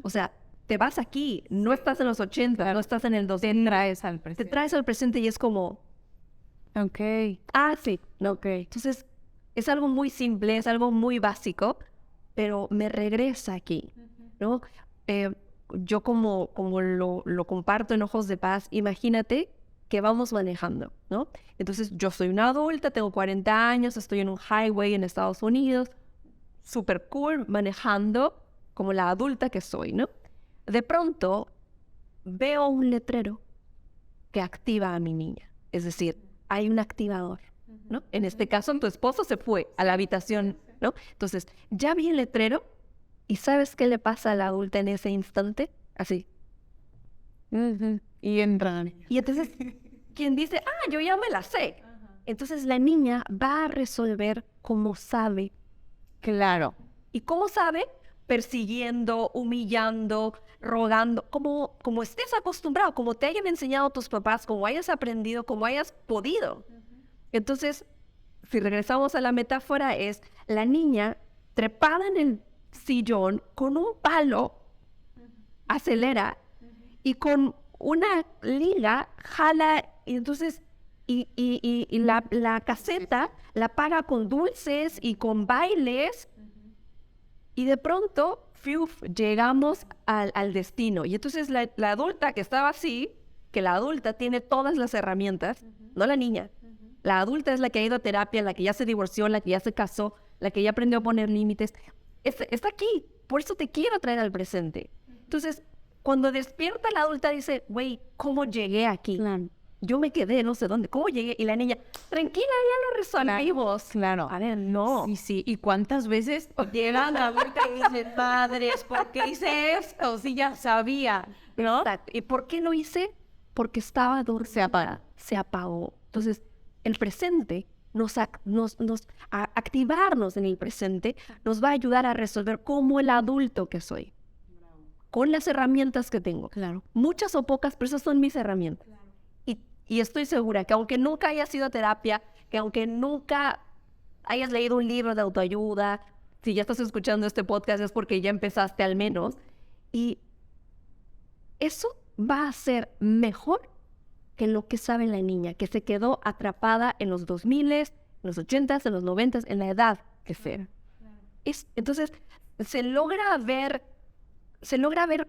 o sea, te vas aquí, no estás en los 80, no estás en el 2000.
Te traes al presente.
Te traes al presente y es como,
Ok.
sí, ok. Entonces, es algo muy simple, es algo muy básico, pero me regresa aquí, ¿no? Yo como lo comparto en Ojos de Paz, imagínate que vamos manejando, ¿no? Entonces, yo soy una adulta, tengo 40 años, estoy en un highway en Estados Unidos, súper cool, manejando como la adulta que soy, ¿no? De pronto, veo un letrero que activa a mi niña. Es decir, hay un activador, ¿no? En este caso, tu esposo se fue a la habitación, ¿no? Entonces, ya vi el letrero y ¿sabes qué le pasa a la adulta en ese instante? Así.
Y entran.
Y entonces, quien dice, yo ya me la sé. Entonces, la niña va a resolver como sabe.
Claro.
¿Y cómo sabe? Persiguiendo, humillando, rogando, como estés acostumbrado, como te hayan enseñado tus papás, como hayas aprendido, como hayas podido. Entonces, si regresamos a la metáfora, es la niña trepada en el sillón con un palo, acelera, y con una liga jala, y entonces la caseta la paga con dulces y con bailes. Y de pronto, llegamos al destino. Y entonces la adulta que estaba así, que la adulta tiene todas las herramientas, no la niña. La adulta es la que ha ido a terapia, la que ya se divorció, la que ya se casó, la que ya aprendió a poner límites. Está aquí. Por eso te quiero traer al presente. Entonces, cuando despierta la adulta dice, güey, ¿cómo llegué aquí?
Claro.
Yo me quedé no sé dónde. ¿Cómo llegué? Y la niña, tranquila, ya lo resolvimos.
Claro.
A ver, no.
Sí. ¿Y cuántas veces llegan a adulta y dicen, padres, ¿por qué hice esto? Si ya sabía, ¿no?
Exacto. ¿Y por qué lo hice? Porque estaba dormida. Se apagó. Entonces, el presente, activarnos en el presente, nos va a ayudar a resolver como el adulto que soy. Con las herramientas que tengo.
Claro.
Muchas o pocas, pero esas son mis herramientas. Claro. Y estoy segura que aunque nunca hayas ido a terapia, que aunque nunca hayas leído un libro de autoayuda, si ya estás escuchando este podcast es porque ya empezaste al menos, y eso va a ser mejor que lo que sabe la niña, que se quedó atrapada en los 2000, en los 80s, en los 90s, en la edad que sea. Entonces, se logra ver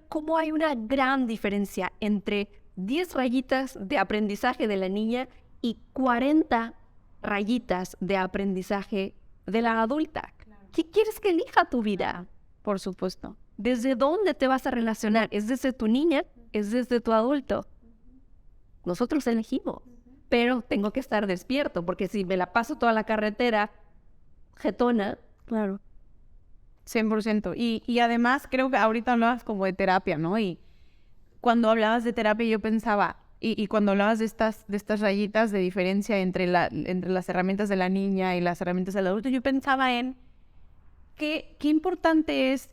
cómo hay una gran diferencia entre 10 rayitas de aprendizaje de la niña y 40 rayitas de aprendizaje de la adulta. Claro. ¿Qué quieres que elija tu vida?
Por supuesto.
¿Desde dónde te vas a relacionar? ¿Es desde tu niña? ¿Es desde tu adulto? Nosotros elegimos, pero tengo que estar despierto, porque si me la paso toda la carretera jetona,
claro. 100%. Y además creo que ahorita hablabas como de terapia, ¿no? Y cuando hablabas de terapia yo pensaba, y cuando hablabas de estas rayitas de diferencia entre las herramientas de la niña y las herramientas del adulto, yo pensaba en qué importante es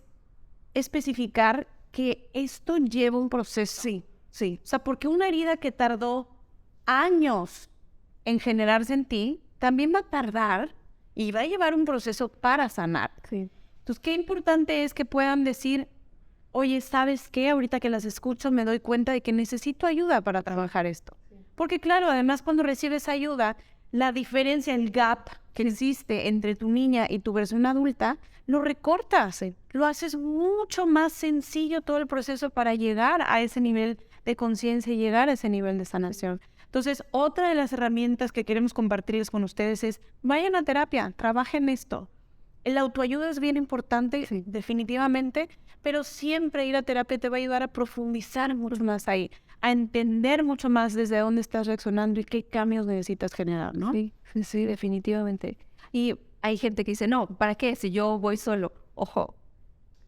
especificar que esto lleva un proceso. Sí. O sea, porque una herida que tardó años en generarse en ti, también va a tardar y va a llevar un proceso para sanar.
Sí.
Entonces, qué importante es que puedan decir, oye, ¿sabes qué? Ahorita que las escucho me doy cuenta de que necesito ayuda para trabajar esto. Sí. Porque claro, además cuando recibes ayuda, la diferencia, el gap que existe entre tu niña y tu versión adulta, lo recortas. Sí. Lo haces mucho más sencillo todo el proceso para llegar a ese nivel de conciencia y llegar a ese nivel de sanación. Entonces, otra de las herramientas que queremos compartirles con ustedes es, vayan a terapia, trabajen esto. El autoayuda es bien importante, sí, definitivamente, pero siempre ir a terapia te va a ayudar a profundizar mucho más ahí, a entender mucho más desde dónde estás reaccionando y qué cambios necesitas generar, ¿no?
Sí, definitivamente. Y hay gente que dice, no, ¿para qué? Si yo voy solo. Ojo,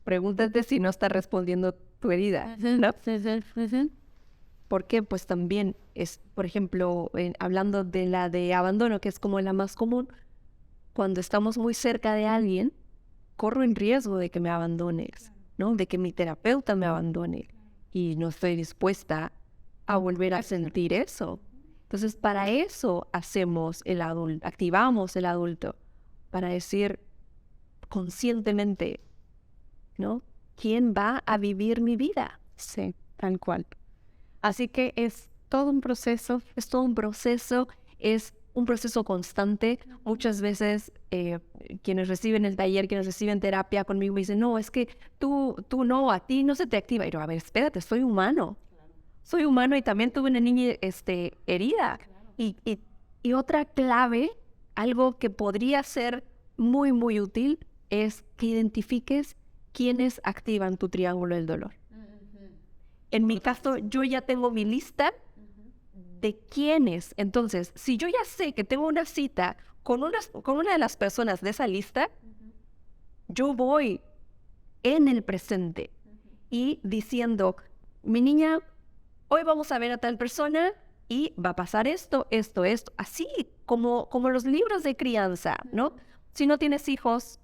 pregúntate si no está respondiendo tu herida, ¿no? Porque pues también es, por ejemplo, hablando de la de abandono, que es como la más común, cuando estamos muy cerca de alguien, corro en riesgo de que me abandones, ¿no? De que mi terapeuta me abandone y no estoy dispuesta a volver a sentir eso. Entonces, para eso hacemos activamos el adulto, para decir conscientemente, ¿no? ¿Quién va a vivir mi vida?
Sí, tal cual. Así que es todo un proceso.
Es todo un proceso, es un proceso constante. Muchas veces quienes reciben el taller, quienes reciben terapia conmigo me dicen, no, es que tú no, a ti no se te activa. Y yo, a ver, espérate, soy humano. Soy humano y también tuve una niña herida. Y otra clave, algo que podría ser muy, muy útil, es que identifiques quiénes activan tu triángulo del dolor. En mi caso, yo ya tengo mi lista de quiénes. Entonces, si yo ya sé que tengo una cita con una de las personas de esa lista, yo voy en el presente y diciendo, mi niña, hoy vamos a ver a tal persona y va a pasar esto, así como los libros de crianza, ¿no? Si no tienes hijos,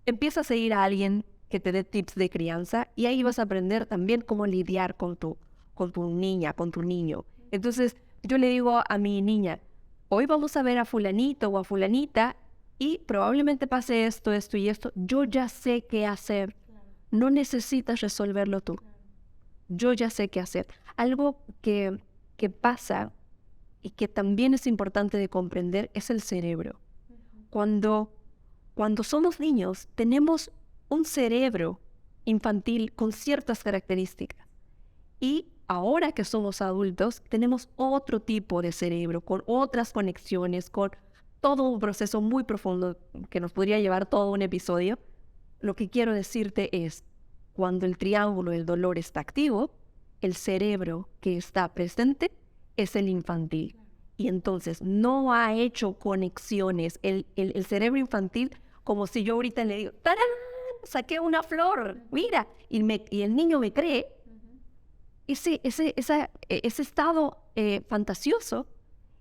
empieza a seguir a alguien que te dé tips de crianza y ahí vas a aprender también cómo lidiar con tu niña, con tu niño. Entonces, yo le digo a mi niña, hoy vamos a ver a fulanito o a fulanita y probablemente pase esto y esto. Yo ya sé qué hacer. No necesitas resolverlo tú. Yo ya sé qué hacer. Algo que pasa y que también es importante de comprender es el cerebro. Cuando somos niños, tenemos un cerebro infantil con ciertas características. Y ahora que somos adultos, tenemos otro tipo de cerebro, con otras conexiones, con todo un proceso muy profundo que nos podría llevar todo un episodio. Lo que quiero decirte es, cuando el triángulo del dolor está activo, el cerebro que está presente es el infantil. Y entonces no ha hecho conexiones. El cerebro infantil, como si yo ahorita le digo, ¡tarán! Saqué una flor, mira, y el niño me cree. Ese estado fantasioso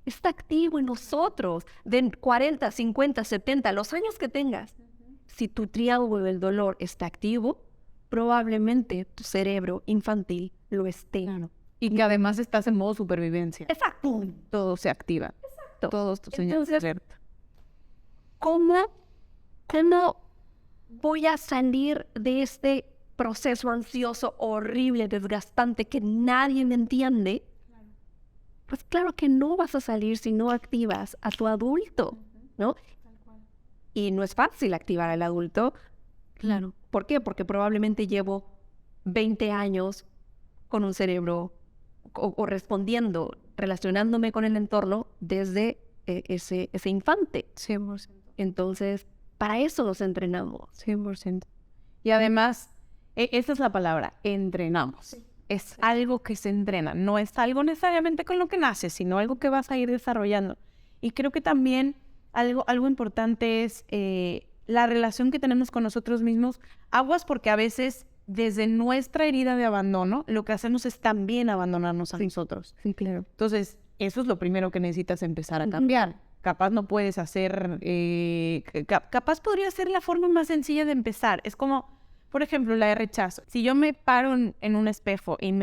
está activo en nosotros, de 40, 50, 70, los años que tengas. Si tu triángulo del dolor está activo, probablemente tu cerebro infantil lo esté.
Claro. Y que además estás en modo supervivencia.
Exacto.
Todo se activa.
Exacto.
Todos tus señales de alerta.
¿Cómo voy a salir de este proceso ansioso, horrible, desgastante, que nadie me entiende? Claro. Pues claro que no vas a salir si no activas a tu adulto, ¿no? Tal cual. Y no es fácil activar al adulto. Claro. ¿Por qué? Porque probablemente llevo 20 años con un cerebro o respondiendo, relacionándome con el entorno desde ese infante.
100%.
Entonces, para eso nos entrenamos.
100%. Y además, esa es la palabra, entrenamos. Sí. Es algo que se entrena, no es algo necesariamente con lo que naces, sino algo que vas a ir desarrollando. Y creo que también algo importante es la relación que tenemos con nosotros mismos. Aguas, porque a veces desde nuestra herida de abandono, lo que hacemos es también abandonarnos a nosotros.
Sí, claro.
Entonces, eso es lo primero que necesitas empezar a cambiar. Capaz no puedes hacer... capaz podría ser la forma más sencilla de empezar. Es como, por ejemplo, la de rechazo. Si yo me paro en un espejo y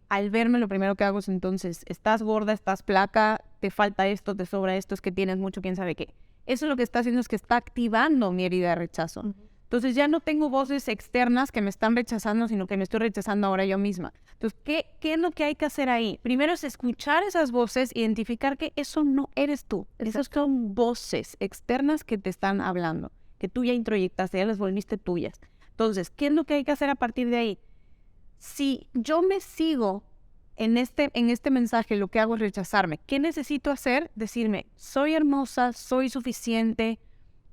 al verme lo primero que hago es entonces, estás gorda, estás flaca, te falta esto, te sobra esto, es que tienes mucho, quién sabe qué. Eso lo que está haciendo es que está activando mi herida de rechazo. Entonces ya no tengo voces externas que me están rechazando, sino que me estoy rechazando ahora yo misma. Entonces, ¿qué es lo que hay que hacer ahí? Primero es escuchar esas voces, identificar que eso no eres tú. Esas son voces externas que te están hablando, que tú ya introyectaste, ya las volviste tuyas. Entonces, ¿qué es lo que hay que hacer a partir de ahí? Si yo me sigo en este mensaje, lo que hago es rechazarme. ¿Qué necesito hacer? Decirme, soy hermosa, soy suficiente,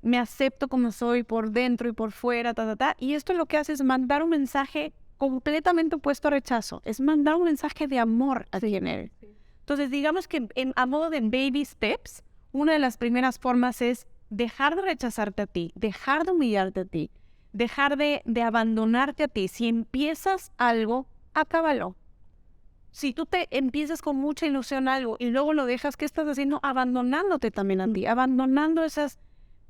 me acepto como soy por dentro y por fuera, Y esto lo que hace es mandar un mensaje completamente opuesto a rechazo. Es mandar un mensaje de amor a quien eres. Entonces, digamos que a modo de baby steps, una de las primeras formas es dejar de rechazarte a ti, dejar de humillarte a ti, dejar de abandonarte a ti. Si empiezas algo, acábalo. Si tú te empiezas con mucha ilusión algo y luego lo dejas, ¿qué estás haciendo? Abandonándote también a ti, abandonando esas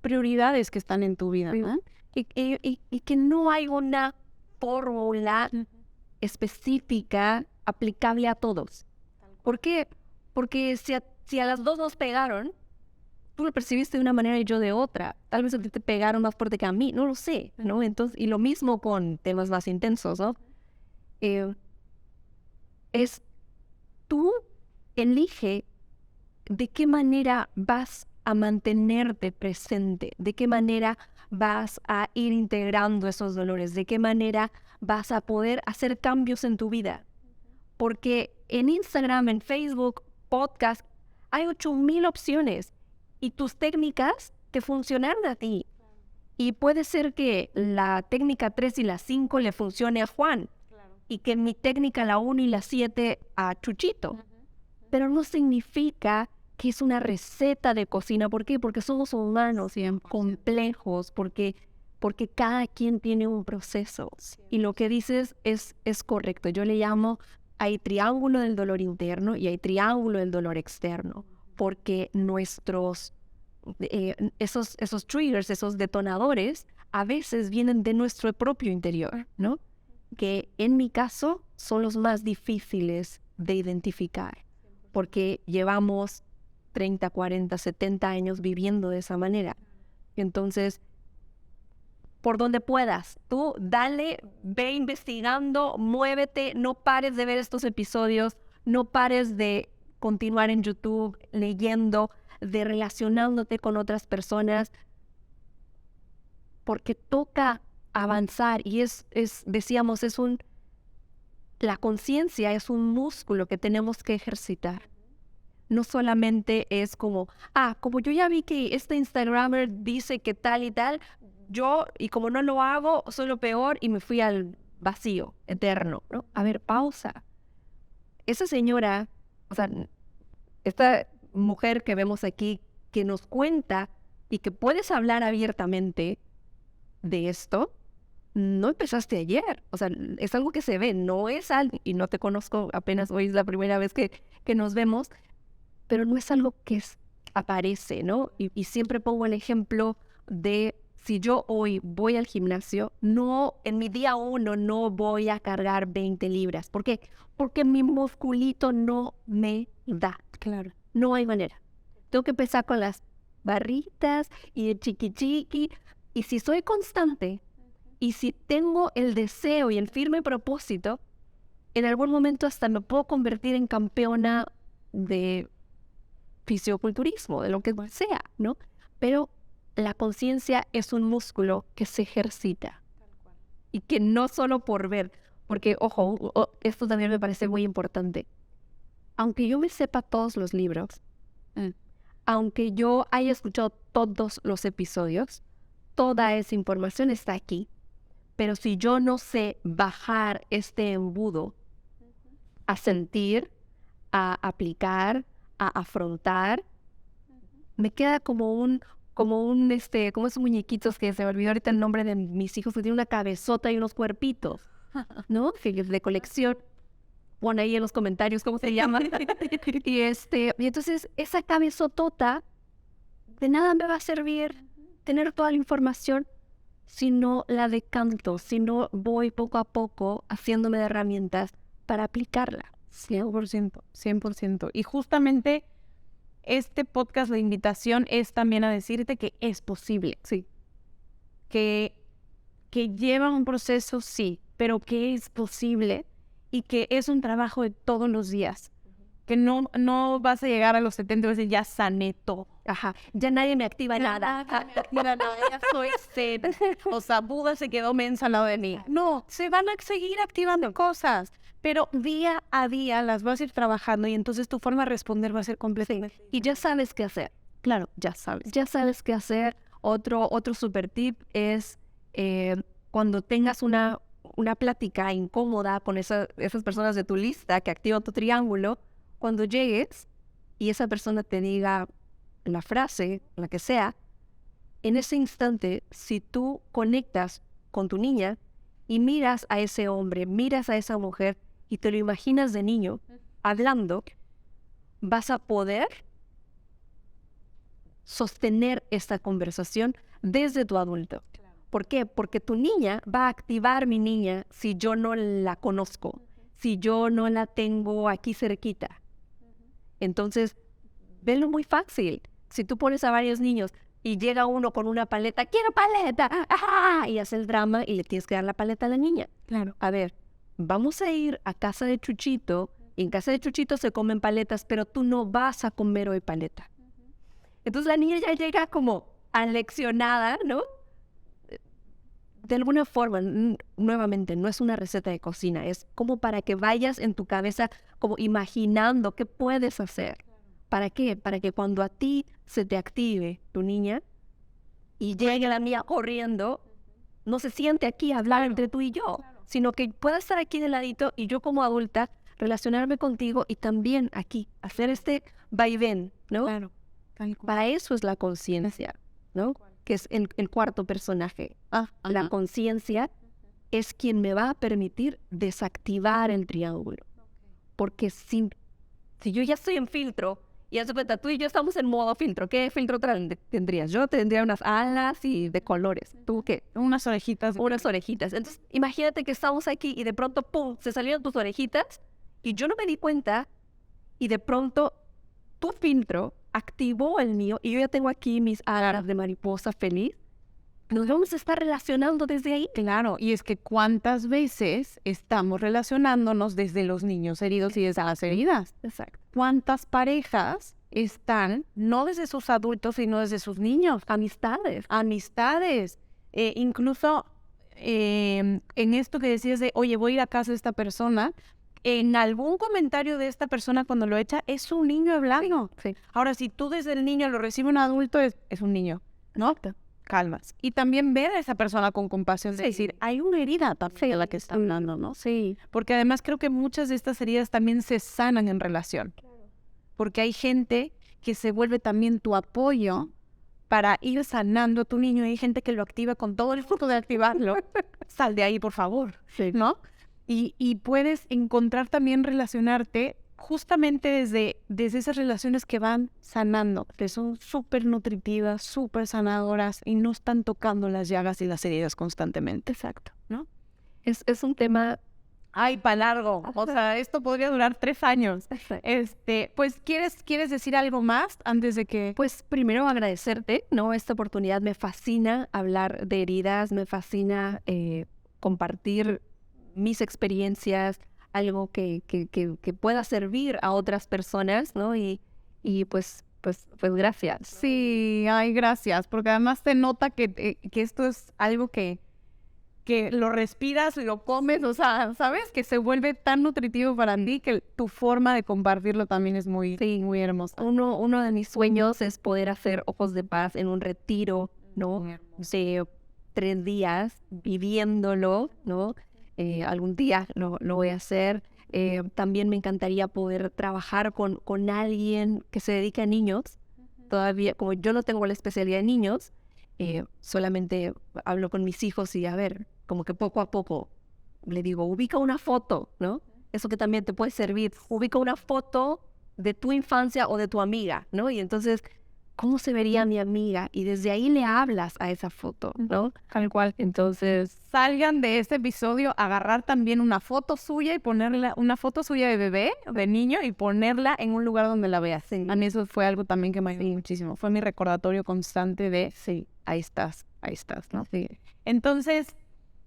prioridades que están en tu vida, ¿no?
Y que no hay una fórmula específica aplicable a todos. ¿Por qué? Porque si a las dos nos pegaron, tú lo percibiste de una manera y yo de otra. Tal vez a ti te pegaron más fuerte que a mí, no lo sé, ¿no? Entonces, y lo mismo con temas más intensos, ¿no? Es tú elige de qué manera vas a mantenerte presente, de qué manera vas a ir integrando esos dolores, de qué manera vas a poder hacer cambios en tu vida. Porque en Instagram, en Facebook, podcast, hay 8,000 opciones y tus técnicas te funcionaron a ti. Y puede ser que la técnica 3 y la 5 le funcione a Juan y que mi técnica la 1 y la 7 a Chuchito. Pero no significa que es una receta de cocina. ¿Por qué? Porque somos humanos complejos, porque cada quien tiene un proceso. Y lo que dices es correcto. Yo le llamo, hay triángulo del dolor interno y hay triángulo del dolor externo, porque esos triggers, esos detonadores, a veces vienen de nuestro propio interior, ¿no? Que en mi caso son los más difíciles de identificar, porque llevamos 30, 40, 70 años viviendo de esa manera. Entonces, por donde puedas, tú dale, ve investigando, muévete, no pares de ver estos episodios, no pares de continuar en YouTube leyendo, de relacionándote con otras personas, porque toca avanzar y decíamos, la conciencia es un músculo que tenemos que ejercitar. No solamente es como yo ya vi que este Instagramer dice que tal y tal, y como no lo hago, soy lo peor y me fui al vacío eterno, ¿no? A ver, pausa. Esa señora, o sea, esta mujer que vemos aquí, que nos cuenta y que puedes hablar abiertamente de esto, no empezaste ayer. O sea, es algo que se ve, no es algo, y no te conozco, apenas hoy es la primera vez que nos vemos, pero no es algo que aparece, ¿no? Y siempre pongo el ejemplo de si yo hoy voy al gimnasio, en mi día 1 no voy a cargar 20 libras. ¿Por qué? Porque mi musculito no me da.
Claro.
No hay manera. Tengo que empezar con las barritas y el chiqui. Y si soy constante y si tengo el deseo y el firme propósito, en algún momento hasta me puedo convertir en campeona de fisioculturismo, de lo que sea, ¿no? Pero la conciencia es un músculo que se ejercita y que no solo por ver, porque, ojo, esto también me parece muy importante. Aunque yo me sepa todos los libros, aunque yo haya escuchado todos los episodios, toda esa información está aquí. Pero si yo no sé bajar este embudo a sentir, a aplicar, a afrontar, me queda como esos muñequitos que se me olvidó ahorita el nombre de mis hijos, que tienen una cabezota y unos cuerpitos, ¿no? De colección. Pon ahí en los comentarios cómo se llama. y entonces esa cabezotota de nada me va a servir tener toda la información si no la decanto, si no voy poco a poco haciéndome de herramientas para aplicarla.
100%, 100%. Y justamente este podcast, la invitación es también a decirte que es posible.
Sí.
Que lleva un proceso, sí, pero que es posible y que es un trabajo de todos los días. Que no vas a llegar a los 70 y vas a decir, ya sané todo.
Ajá, ya nadie me activa nada.
Mira, no, ya soy zen. O sea, Buda se quedó mensa al lado de mí. No, se van a seguir activando cosas, pero día a día las vas a ir trabajando y entonces tu forma de responder va a ser completamente.
Sí. Y ya sabes qué hacer.
Claro, ya sabes.
Ya sabes qué hacer. Otro super tip es cuando tengas una plática incómoda con esas personas de tu lista que activan tu triángulo, cuando llegues y esa persona te diga la frase, la que sea, en ese instante, si tú conectas con tu niña y miras a ese hombre, miras a esa mujer y te lo imaginas de niño hablando, vas a poder sostener esta conversación desde tu adulto. ¿Por qué? Porque tu niña va a activar mi niña si yo no la conozco, si yo no la tengo aquí cerquita. Entonces, velo muy fácil. Si tú pones a varios niños y llega uno con una paleta, ¡quiero paleta! ¡Ah! Y hace el drama y le tienes que dar la paleta a la niña.
Claro.
A ver, vamos a ir a casa de Chuchito, y en casa de Chuchito se comen paletas, pero tú no vas a comer hoy paleta. Entonces la niña ya llega como aleccionada, ¿no? De alguna forma, nuevamente, no es una receta de cocina, es como para que vayas en tu cabeza como imaginando qué puedes hacer. ¿Para qué? Para que cuando a ti se te active tu niña y llegue la mía corriendo, no se siente aquí a hablar entre tú y yo, sino que pueda estar aquí de ladito y yo como adulta relacionarme contigo y también aquí, hacer este vaivén, ¿no?
Claro.
Para eso es la conciencia, ¿no? Que es el cuarto personaje. La conciencia es quien me va a permitir desactivar el triángulo. Porque si yo ya estoy en filtro, y haz de cuenta, tú y yo estamos en modo filtro, ¿qué filtro tendrías? Yo tendría unas alas y de colores. ¿Tú qué?
Unas orejitas.
Unas orejitas. Entonces, imagínate que estamos aquí y de pronto, ¡pum!, se salieron tus orejitas y yo no me di cuenta y de pronto tu filtro activó el mío y yo ya tengo aquí mis alas de mariposa feliz. Nos vamos a estar relacionando desde ahí.
Claro, y es que cuántas veces estamos relacionándonos desde los niños heridos y desde las heridas.
Exacto.
¿Cuántas parejas están no desde sus adultos, sino desde sus niños?
Amistades.
Incluso en esto que decías de, oye, voy a ir a casa de esta persona, en algún comentario de esta persona cuando lo echa, es un niño hablando.
Sí.
Ahora, si tú desde el niño lo recibe un adulto, es un niño, ¿no?
Exacto.
Calmas. Y también ver a esa persona con compasión, de decir, hay una herida tan fea la que está hablando, ¿no?
Sí.
Porque además creo que muchas de estas heridas también se sanan en relación. Porque hay gente que se vuelve también tu apoyo para ir sanando a tu niño y hay gente que lo activa con todo el fruto de activarlo. Sal de ahí, por favor,
Sí.
¿no? Y puedes encontrar también relacionarte justamente desde esas relaciones que van sanando, que son súper nutritivas, súper sanadoras y no están tocando las llagas y las heridas constantemente.
Exacto.
¿No?
Es un tema...
Ay, para largo. O sea, esto podría durar 3 años. Pues, ¿quieres decir algo más antes de que...?
Pues primero agradecerte, ¿no? Esta oportunidad. Me fascina hablar de heridas, me fascina compartir mis experiencias, algo que pueda servir a otras personas, ¿no? Y pues gracias.
Sí, ay, gracias, porque además se nota que esto es algo que lo respiras, lo comes, o sea, ¿sabes? Que se vuelve tan nutritivo para ti que tu forma de compartirlo también es muy,
Sí.
muy hermosa.
Uno de mis sueños es poder hacer Ojos de Paz en un retiro, ¿no? De 3 días, viviéndolo, ¿no? Algún día lo voy a hacer. También me encantaría poder trabajar con alguien que se dedique a niños. Todavía, como yo no tengo la especialidad de niños, solamente hablo con mis hijos y a ver, como que poco a poco le digo, ubica una foto, ¿no? Eso que también te puede servir. Ubica una foto de tu infancia o de tu amiga, ¿no? Y entonces, ¿cómo se vería mi amiga? Y desde ahí le hablas a esa foto, ¿no?
Tal cual.
Entonces,
Salgan de este episodio, agarrar también una foto suya y ponerla, una foto suya de bebé, de niño, y ponerla en un lugar donde la veas.
Sí.
A mí eso fue algo también que me ayudó muchísimo. Fue mi recordatorio constante de,
sí,
ahí estás, ¿no?
sí.
Entonces,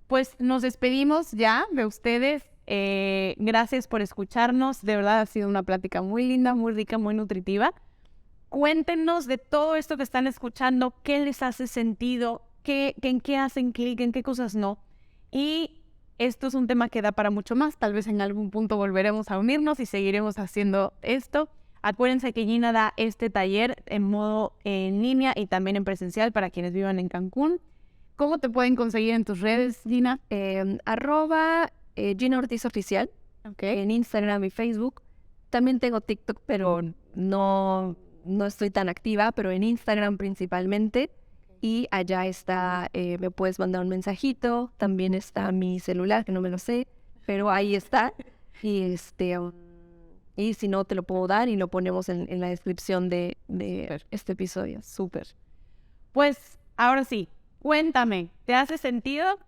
pues nos despedimos ya de ustedes. Gracias por escucharnos. De verdad ha sido una plática muy linda, muy rica, muy nutritiva. Cuéntenos de todo esto que están escuchando, qué les hace sentido, en qué hacen clic, en qué cosas no. Y esto es un tema que da para mucho más. Tal vez en algún punto volveremos a unirnos y seguiremos haciendo esto. Acuérdense que Gina da este taller en modo en línea y también en presencial para quienes vivan en Cancún. ¿Cómo te pueden conseguir en tus redes, Gina?
@Gina Ortiz Oficial, en Instagram y Facebook. También tengo TikTok, pero no estoy tan activa, pero en Instagram principalmente. y allá está, me puedes mandar un mensajito, también está mi celular, que no me lo sé, pero ahí está. Y y si no, te lo puedo dar y lo ponemos en la descripción de
Súper.
este episodio. Súper.
Pues ahora sí, cuéntame, ¿te hace sentido?